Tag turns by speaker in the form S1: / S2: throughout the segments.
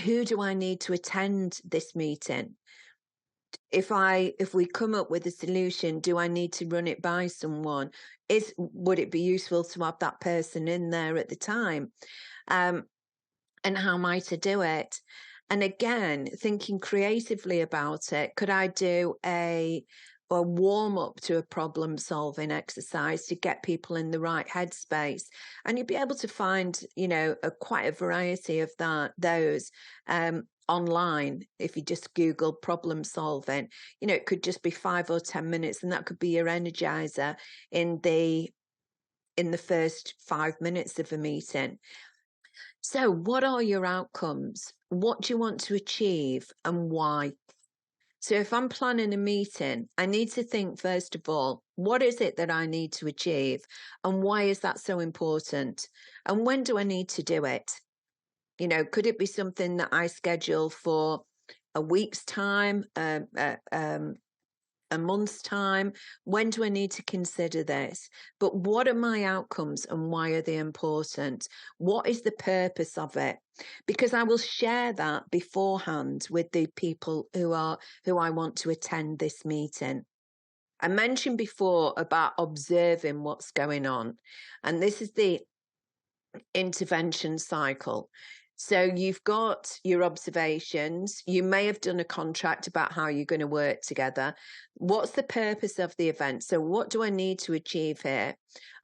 S1: who do I need to attend this meeting? If we come up with a solution, do I need to run it by someone? Would it be useful to have that person in there at the time? Um, and how might I do it? And again, thinking creatively about it, could I do a warm up to a problem solving exercise to get people in the right headspace? And you'd be able to find, quite a variety of those online. If you just Google problem solving, it could just be 5 or 10 minutes, and that could be your energizer in the first 5 minutes of a meeting. So, what are your outcomes? What do you want to achieve and why? So, if I'm planning a meeting, I need to think, first of all, what is it that I need to achieve and why is that so important? And when do I need to do it? Could it be something that I schedule for a week's time, a month's time? When do I need to consider this? But what are my outcomes and why are they important? What is the purpose of it? Because I will share that beforehand with the people who I want to attend this meeting. I mentioned before about observing what's going on, and this is the intervention cycle. So you've got your observations. You may have done a contract about how you're going to work together. What's the purpose of the event? So what do I need to achieve here?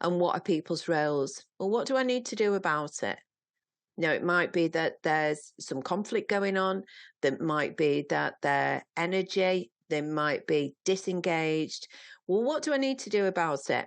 S1: And what are people's roles? Well, what do I need to do about it? It might be that there's some conflict going on. That might be that their energy, they might be disengaged. Well, what do I need to do about it?